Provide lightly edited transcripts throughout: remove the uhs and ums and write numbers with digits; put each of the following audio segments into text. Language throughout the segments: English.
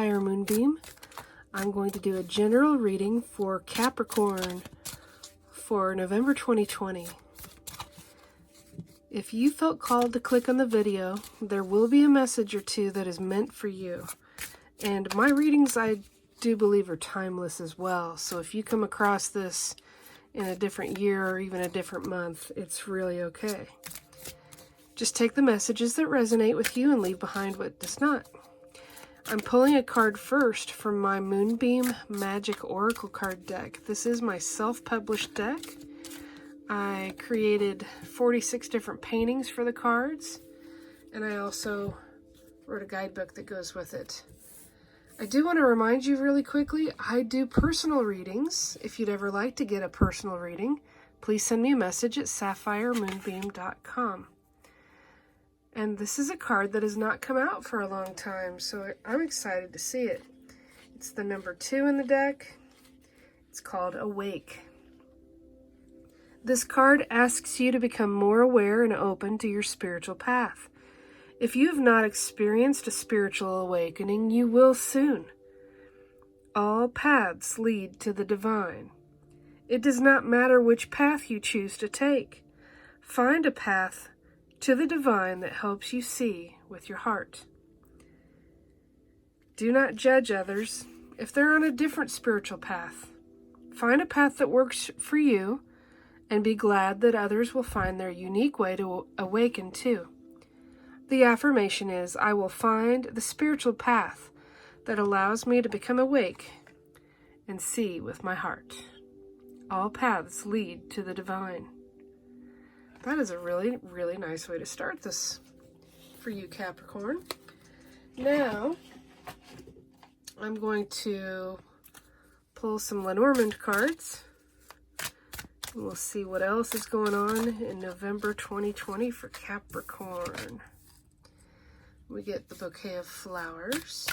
Sapphire Moonbeam. I'm going to do a general reading for Capricorn for November 2020. If you felt called to click on the video, there will be a message or two that is meant for you. And my readings, I do believe, are timeless as well. So if you come across this in a different year or even a different month, it's really okay. Just take the messages that resonate with you and leave behind what does not. I'm pulling a card first from my Moonbeam Magick Oracle card deck. This is my self-published deck. I created 46 different paintings for the cards, and I also wrote a guidebook that goes with it. I do want to remind you really quickly, I do personal readings. If you'd ever like to get a personal reading, please send me a message at sapphiremoonbeam.com. And this is a card that has not come out for a long time, so I'm excited to see it. It's the number 2 in the deck. It's called Awake. This card asks you to become more aware and open to your spiritual path. If you have not experienced a spiritual awakening, you will soon. All paths lead to the divine. It does not matter which path you choose to take. Find a path to the divine that helps you see with your heart. Do not judge others if they're on a different spiritual path. Find a path that works for you and be glad that others will find their unique way to awaken too. The affirmation is, I will find the spiritual path that allows me to become awake and see with my heart. All paths lead to the divine. That is a really, really nice way to start this for you, Capricorn. Now, I'm going to pull some Lenormand cards. We'll see what else is going on in November 2020 for Capricorn. We get the bouquet of flowers.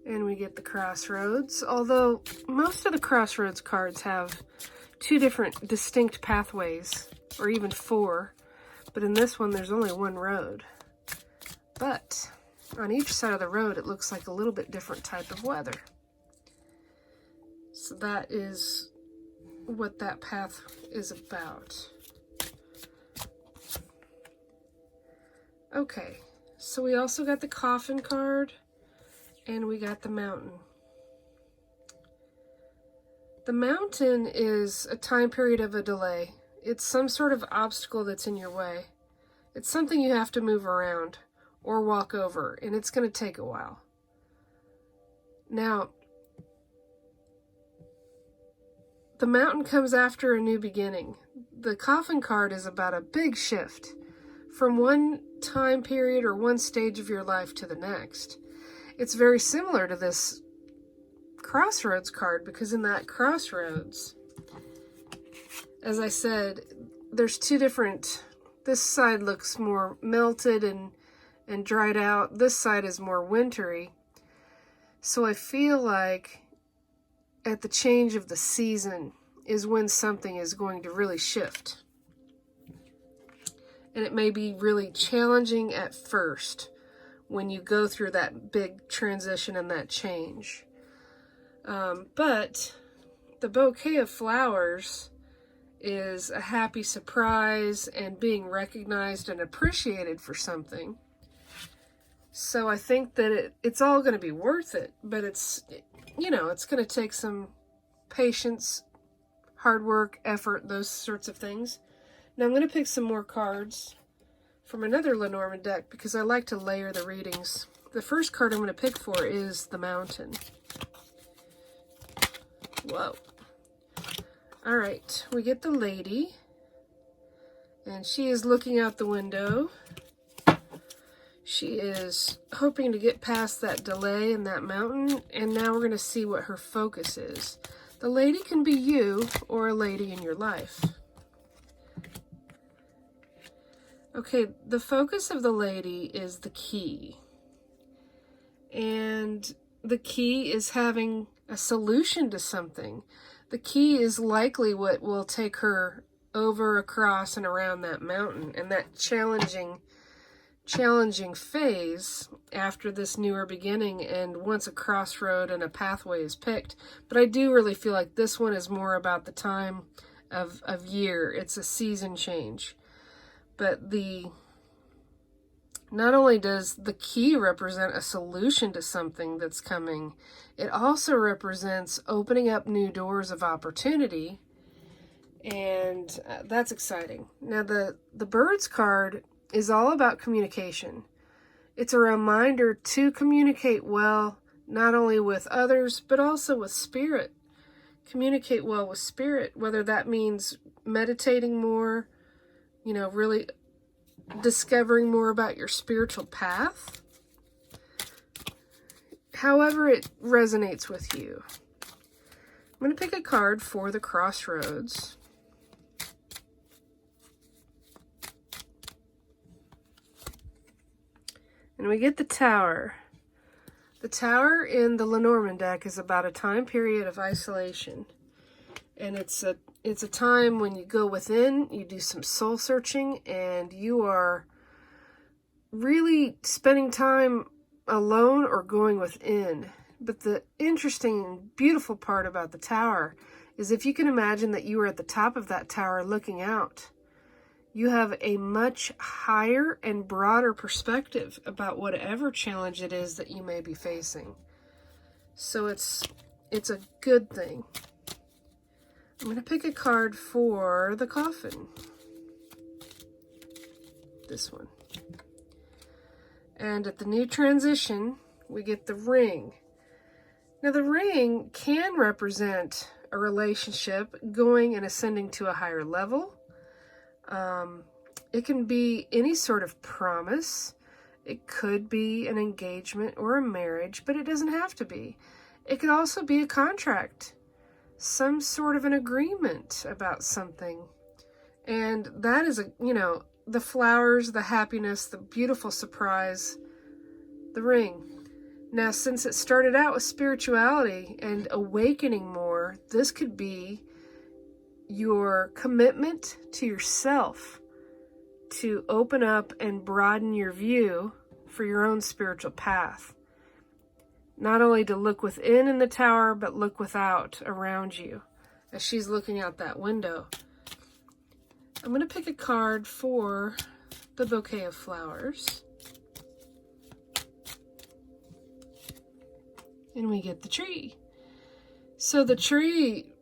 And we get the crossroads, although most of the crossroads cards have 2 different distinct pathways, or even 4, but in this one there's only 1 road. But on each side of the road it looks like a little bit different type of weather. So that is what that path is about. Okay, so we also got the coffin card. And we got the mountain. The mountain is a time period of a delay. It's some sort of obstacle that's in your way. It's something you have to move around or walk over, and it's going to take a while. Now, the mountain comes after a new beginning. The coffin card is about a big shift from one time period or one stage of your life to the next. It's very similar to this crossroads card, because in that crossroads, as I said, there's 2 different, this side looks more melted and dried out. This side is more wintry. So I feel like at the change of the season is when something is going to really shift. And it may be really challenging at first when you go through that big transition and that change. But the bouquet of flowers is a happy surprise and being recognized and appreciated for something. So I think that it's all going to be worth it, but it's going to take some patience, hard work, effort, those sorts of things. Now I'm going to pick some more cards from another Lenormand deck, because I like to layer the readings. The first card I'm going to pick for is the mountain. Whoa. Alright, we get the lady, and she is looking out the window. She is hoping to get past that delay in that mountain, and now we're going to see what her focus is. The lady can be you or a lady in your life. Okay, the focus of the lady is the key. And the key is having a solution to something. The key is likely what will take her over, across, and around that mountain and that challenging challenging phase after this newer beginning and once a crossroad and a pathway is picked. But I do really feel like this one is more about the time of year. It's a season change. But not only does the key represent a solution to something that's coming, it also represents opening up new doors of opportunity, and that's exciting. Now the birds card is all about communication. It's a reminder to communicate well, not only with others, but also with spirit. Communicate well with spirit, whether that means meditating more, really discovering more about your spiritual path. However it resonates with you. I'm going to pick a card for the crossroads. And we get the Tower. The Tower in the Lenormand deck is about a time period of isolation. And it's a time when you go within, you do some soul searching, and you are really spending time alone or going within. But the interesting and beautiful part about the Tower is if you can imagine that you are at the top of that tower looking out, you have a much higher and broader perspective about whatever challenge it is that you may be facing. So it's a good thing. I'm going to pick a card for the coffin. This one. And at the new transition, we get the ring. Now the ring can represent a relationship going and ascending to a higher level. It can be any sort of promise. It could be an engagement or a marriage, but it doesn't have to be. It could also be a contract, some sort of an agreement about something. And that is the flowers, the happiness, the beautiful surprise, the ring. Now, since it started out with spirituality and awakening more, this could be your commitment to yourself to open up and broaden your view for your own spiritual path. Not only to look within in the tower, but look without around you as she's looking out that window. I'm going to pick a card for the bouquet of flowers. And we get the tree. So the tree,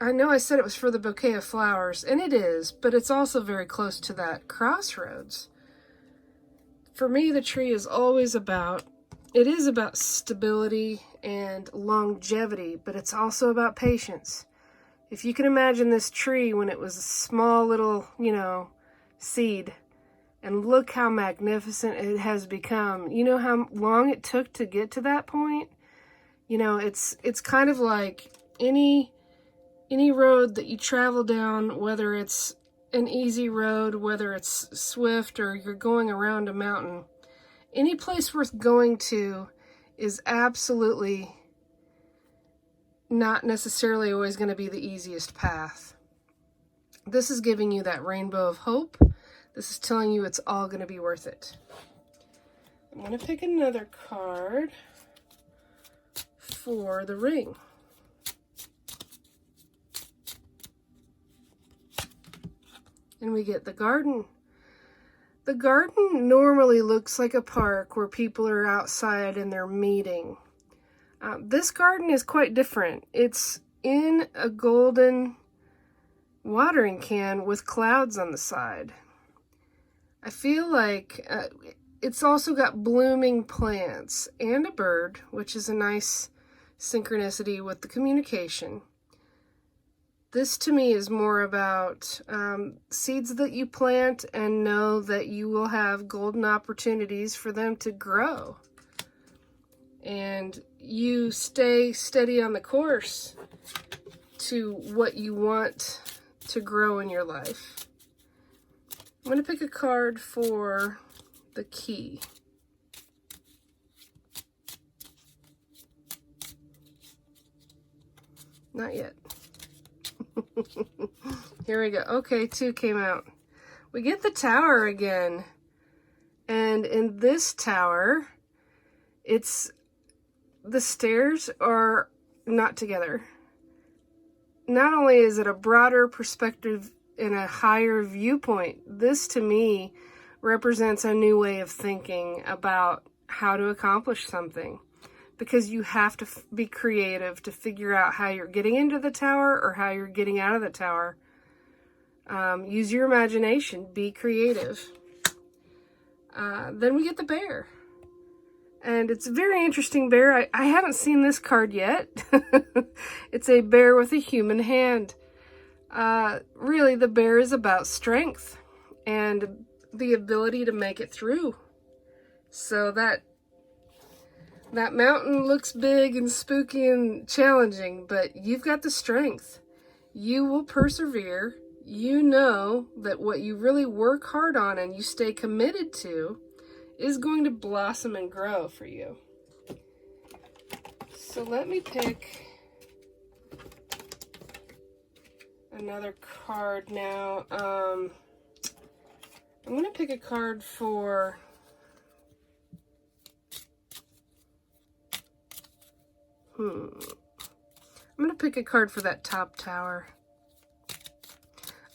I know I said it was for the bouquet of flowers, and it is, but it's also very close to that crossroads. For me, the tree is always about stability and longevity, but it's also about patience. If you can imagine this tree when it was a small little, seed, and look how magnificent it has become. You know how long it took to get to that point? It's kind of like any road that you travel down, whether it's an easy road, whether it's swift, or you're going around a mountain. Any place worth going to is absolutely not necessarily always going to be the easiest path. This is giving you that rainbow of hope. This is telling you it's all going to be worth it. I'm going to pick another card for the ring. And we get the garden. The garden normally looks like a park where people are outside and they're meeting. This garden is quite different. It's in a golden watering can with clouds on the side. I feel like it's also got blooming plants and a bird, which is a nice synchronicity with the communication. This to me is more about seeds that you plant and know that you will have golden opportunities for them to grow. And you stay steady on the course to what you want to grow in your life. I'm going to pick a card for the key. Not yet. Here we go. Okay, 2 came out. We get the tower again. And And in this tower, the stairs are not together. Not only is it a broader perspective and a higher viewpoint, this to me represents a new way of thinking about how to accomplish something. Because you have to be creative to figure out how you're getting into the tower or how you're getting out of the tower. Use your imagination. Be creative. Then we get the bear. And it's a very interesting bear. I haven't seen this card yet. It's a bear with a human hand. Really, the bear is about strength and the ability to make it through. So that mountain looks big and spooky and challenging, but you've got the strength. You will persevere. You know that what you really work hard on and you stay committed to is going to blossom and grow for you. So let me pick another card now. I'm going to pick a card for... I'm going to pick a card for that top tower.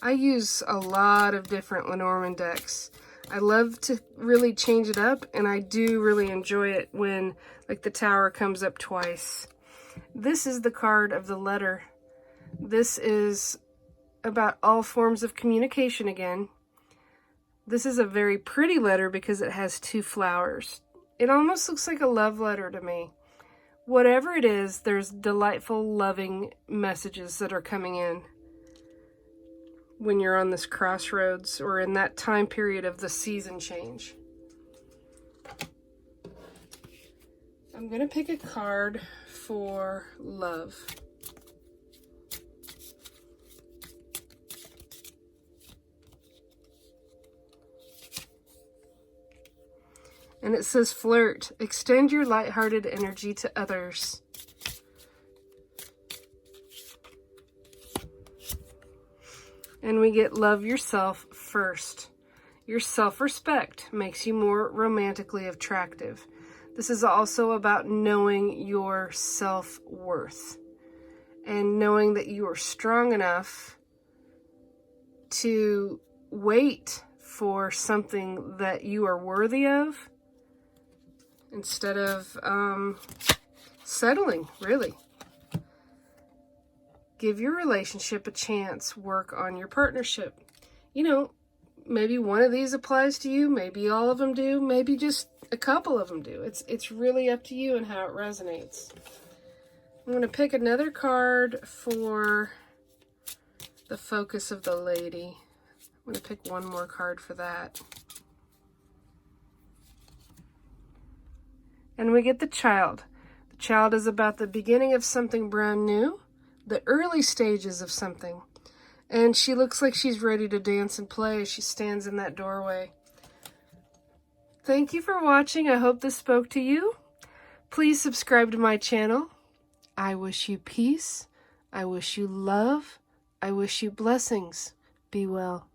I use a lot of different Lenormand decks. I love to really change it up, and I do really enjoy it when, like, the tower comes up twice. This is the card of the letter. This is about all forms of communication again. This is a very pretty letter because it has 2 flowers. It almost looks like a love letter to me. Whatever it is, there's delightful, loving messages that are coming in when you're on this crossroads or in that time period of the season change. I'm going to pick a card for love. And it says flirt. Extend your lighthearted energy to others. And we get love yourself first. Your self-respect makes you more romantically attractive. This is also about knowing your self-worth and knowing that you are strong enough to wait for something that you are worthy of instead of settling, really. Give your relationship a chance. Work on your partnership. You know, maybe one of these applies to you. Maybe all of them do. Maybe just a couple of them do. It's really up to you and how it resonates. I'm going to pick another card for the focus of the lady. I'm going to pick one more card for that. And we get the child. The child is about the beginning of something brand new, the early stages of something. And she looks like she's ready to dance and play as she stands in that doorway. Thank you for watching. I hope this spoke to you. Please subscribe to my channel. I wish you peace. I wish you love. I wish you blessings. Be well.